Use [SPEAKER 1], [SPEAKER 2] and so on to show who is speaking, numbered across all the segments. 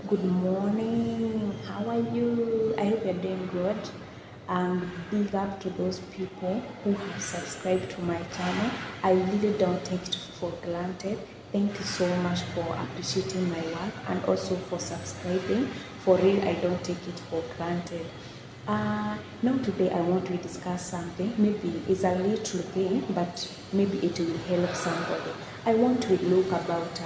[SPEAKER 1] Good morning. How are you? I hope you're doing good. And big up to those people who have subscribed to my channel. I really don't take it for granted. Thank you so much for appreciating my work and also for subscribing. For real, I don't take it for granted. Now today I want to discuss something. Maybe it's a little thing, but maybe it will help somebody. I want to look about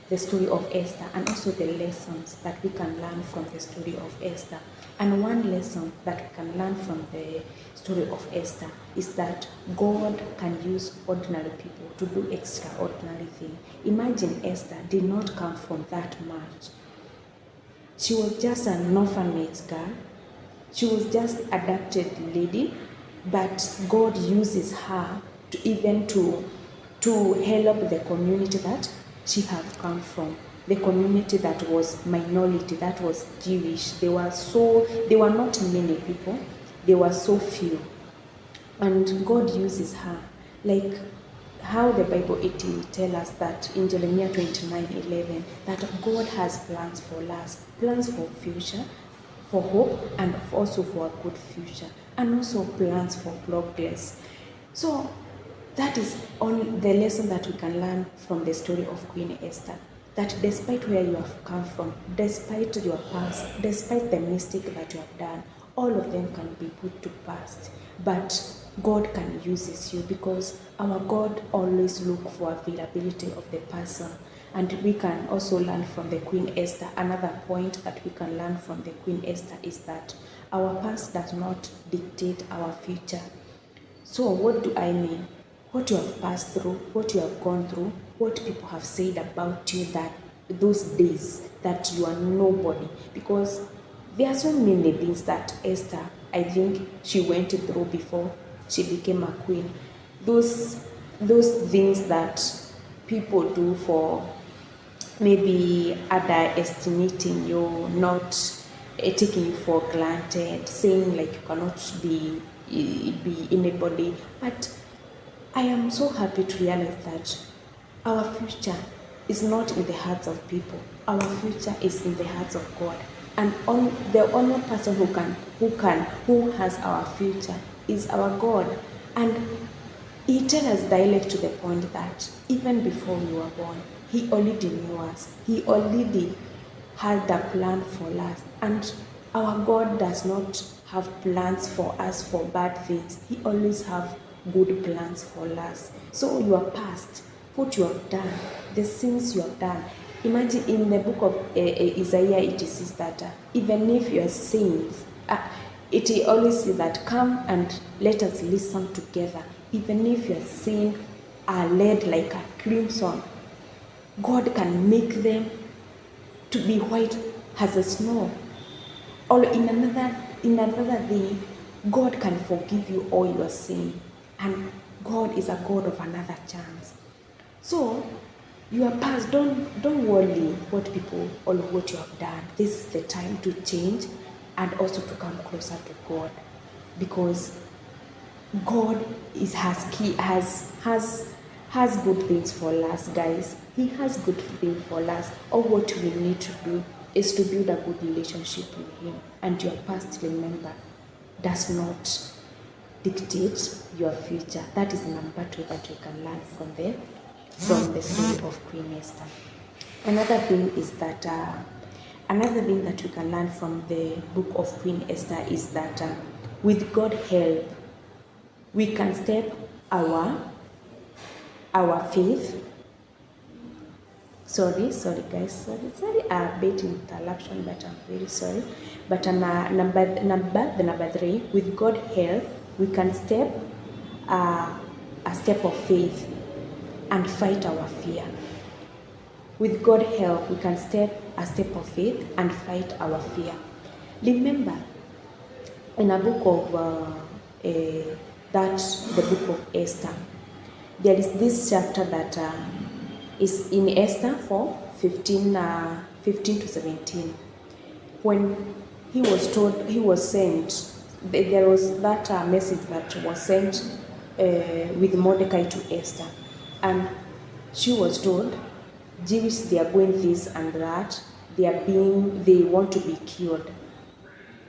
[SPEAKER 1] the story of Esther and also the lessons that we can learn from the story of Esther. And one lesson that we can learn from the story of Esther is that God can use ordinary people to do extraordinary things. Imagine Esther did not come from that much. She was just an orphanage girl. She was just adopted lady, but God uses her to even to help the community that she have come from. The community that was minority, that was Jewish. They were not many people. They were so few. And God uses her. Like how the Bible it tells us that in Jeremiah 29:11 that God has plans for us, plans for future, for hope, and also for a good future, and also plans for progress. So that is on the lesson that we can learn from the story of Queen Esther. That despite where you have come from, despite your past, despite the mistake that you have done, all of them can be put to past. But God can use you because our God always look for availability of the person. And we can also learn from the Queen Esther. Another point that we can learn from the Queen Esther is that our past does not dictate our future. So what do I mean? What you have passed through, what you have gone through, what people have said about you that those days that you are nobody. Because there are so many things that Esther, I think she went through before she became a queen. Those things that people do for maybe underestimating you, not taking you for granted, saying like you cannot be anybody. But I am so happy to realize that our future is not in the hearts of people. Our future is in the hearts of God. And the only person who has our future is our God. And he tells us direct to the point that even before we were born, he already knew us. He already had a plan for us. And our God does not have plans for us for bad things. He always have good plans for us. So your past, what you have done, the sins you have done. Imagine in the book of Isaiah, it says that even if your sins, it always says that come and let us listen together. Even if your sins are red like a crimson, God can make them to be white as a snow. Or in another day, God can forgive you all your sin. And God is a God of another chance. So your past, don't worry what people or what you have done. This is the time to change and also to come closer to God. Because God has good things for us, guys. He has good things for us. All what we need to do is to build a good relationship with Him. And your past, remember, does not dictate your future. That is number 2 that you can learn from the story of Queen Esther. Another thing that we can learn from the book of Queen Esther is that with God's help, we can step our faith. Sorry guys, sorry, a bit interruption, but I'm very sorry. But number 3, with God's help, we can step a step of faith and fight our fear. With God's help, we can step a step of faith and fight our fear. Remember, in a book of the book of Esther, there is this chapter that is in Esther 4, 15 to 17. When he was sent, there was that message that was sent with Mordecai to Esther. And she was told, Jewish, they are going this and that. they want to be killed,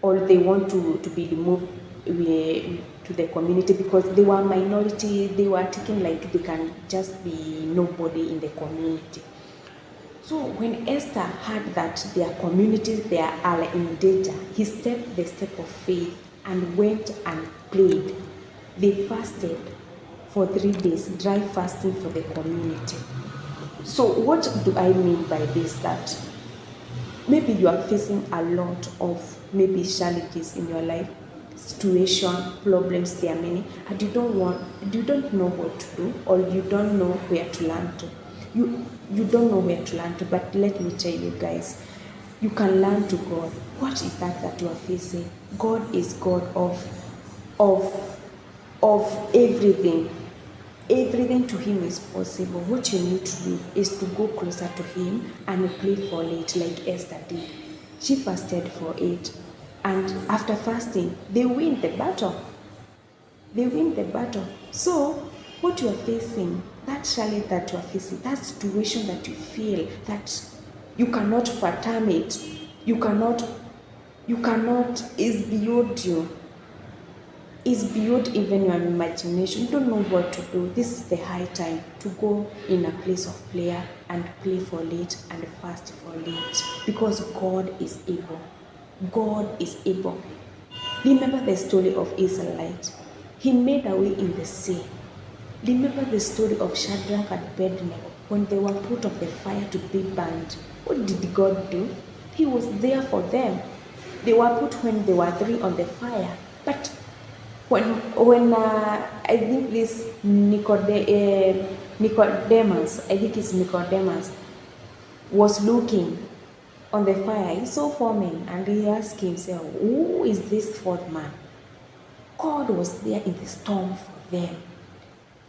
[SPEAKER 1] or they want to be removed to the community because they were minority. They were taken like they can just be nobody in the community. So when Esther heard that their communities there are in danger, he stepped the step of faith and went and prayed. They fasted for 3 days, dry fasting for the community. So what do I mean by this? That maybe you are facing a lot of maybe challenges in your life, situation, problems, there are many, and you don't know what to do, or you don't know where to learn to. You don't know where to learn to, but let me tell you guys, you can learn to God. What is that you are facing? God is God of everything. Everything to him is possible. What you need to do is to go closer to him and pray for it like Esther did. She fasted for it, and after fasting, they win the battle. They win the battle. So, what you are facing, that challenge that you are facing, that situation that you feel that you cannot fathom it, you cannot, is beyond you. Is beyond even your imagination. You don't know what to do. This is the high time to go in a place of prayer and pray for it and fast for it, because God is able. God is able. Remember the story of Israelite. He made a way in the sea. Remember the story of Shadrach and Abednego when they were put on the fire to be burned. What did God do? He was there for them. They were put when they were 3 on the fire, but when I think this Nicodemus, I think it's Nicodemus, was looking on the fire, he saw 4 men, and he asked himself, who is this 4th man? God was there in the storm for them.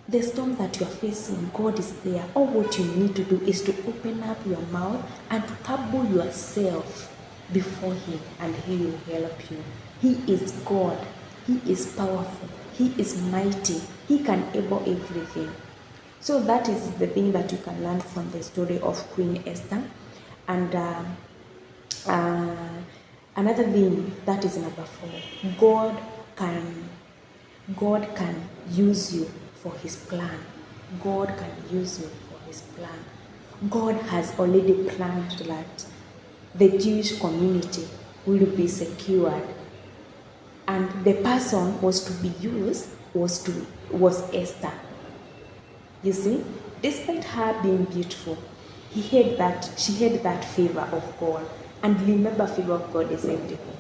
[SPEAKER 1] The storm that you are facing, God is there. All what you need to do is to open up your mouth and to humble yourself before him, and he will help you. He is God. He is powerful. He is mighty. He can able everything. So that is the thing that you can learn from the story of Queen Esther. And another thing, that is number 4. God can use you for his plan. God can use you for his plan. God has already planned that the Jewish community will be secured, and the person was to be used was Esther. You see, despite her being beautiful, she had that favor of God. And remember, favor of God is everything.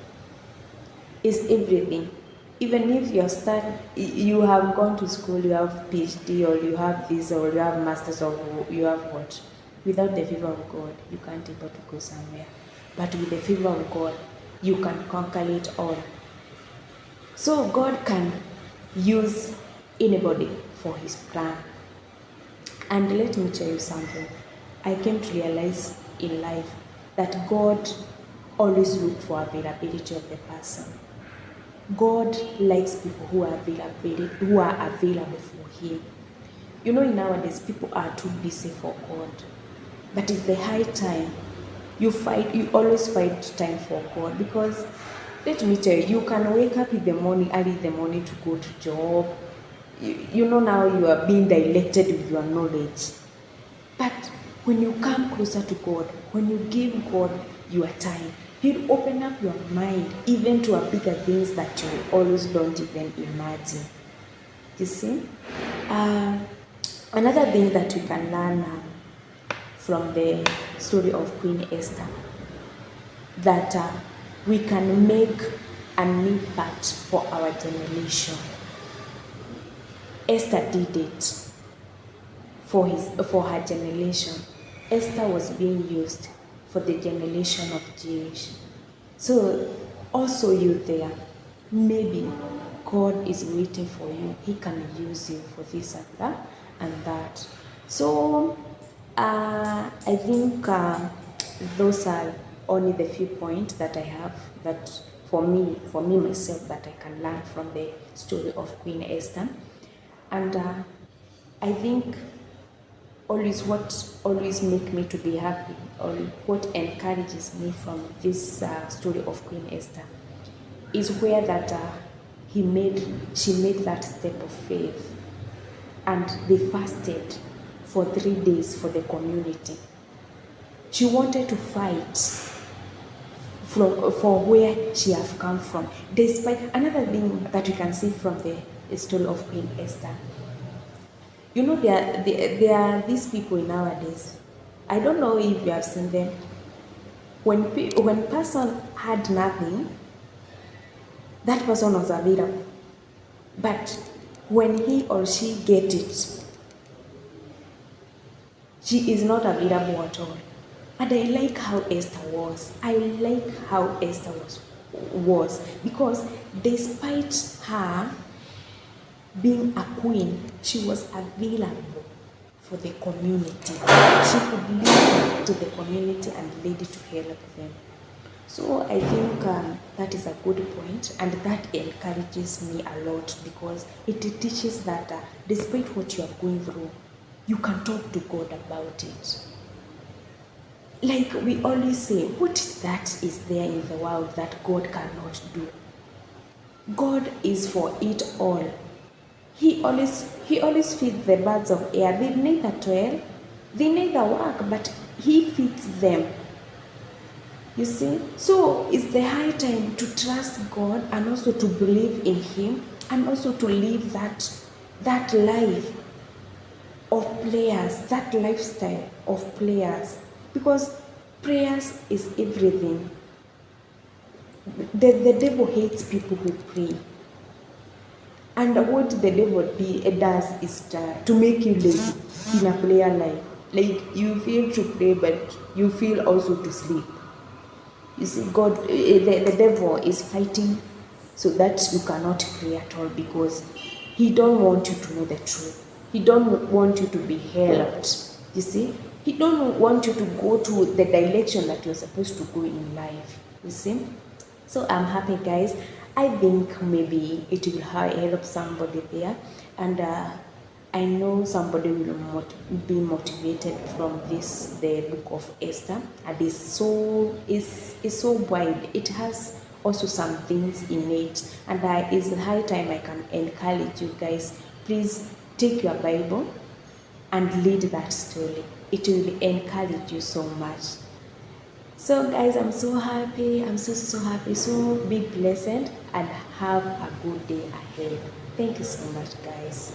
[SPEAKER 1] Is everything. Even if you have gone to school, you have PhD, or you have this, or you have masters, or you have what? Without the favor of God, you can't able to go somewhere. But with the favor of God, you can conquer it all. So God can use anybody for his plan. And let me tell you something. I came to realize in life that God always looks for availability of the person. God likes people who are available for him. You know, nowadays people are too busy for God. But it's the high time you always find time for God, because let me tell you, you can wake up early in the morning to go to job. You know, now you are being directed with your knowledge. But when you come closer to God, when you give God your time, he'll open up your mind even to a bigger things that you always don't even imagine. You see? Another thing that we can learn from the story of Queen Esther, that we can make an impact for our generation. Esther did it for her generation. Esther was being used for the generation of Jewish. So also you there, maybe God is waiting for you. He can use you for this and that. So I think those are only the few points that I have, that for me myself, that I can learn from the story of Queen Esther. And I think always what always make me to be happy, or what encourages me from this story of Queen Esther, is where that she made that step of faith, and they fasted for 3 days for the community. She wanted to fight for where she have come from. Despite another thing that we can see from the story of Queen Esther, you know, there are these people nowadays. I don't know if you have seen them. When person had nothing, that person was available. But when he or she get it, she is not available at all. And I like how Esther was. I like how Esther was because despite her being a queen, she was available for the community. She could listen to the community and ready to help them. So I think that is a good point, and that encourages me a lot because it teaches that despite what you are going through, you can talk to God about it. Like we always say, what is that is there in the world that God cannot do? God is for it all. He always feeds the birds of air. They neither toil, they neither work, but he feeds them. You see? So it's the high time to trust God and also to believe in Him and also to live that life of prayers, that lifestyle of prayers. Because prayers is everything. The devil hates people who pray. And what the devil does is to make you lazy in a prayer life. Like you feel to pray, but you feel also to sleep. You see, the devil is fighting so that you cannot pray at all because he don't want you to know the truth. He don't want you to be helped. You see, he don't want you to go to the direction that you're supposed to go in life. You see, so I'm happy, guys. I think maybe it will help somebody there, and I know somebody will be motivated from the book of Esther, and is so wide. It has also some things in it, and it's high time I can encourage you guys. Please take your Bible and read that story. It will encourage you so much. So guys, I'm so happy. I'm so happy. So be blessed and have a good day ahead. Thank you so much, guys.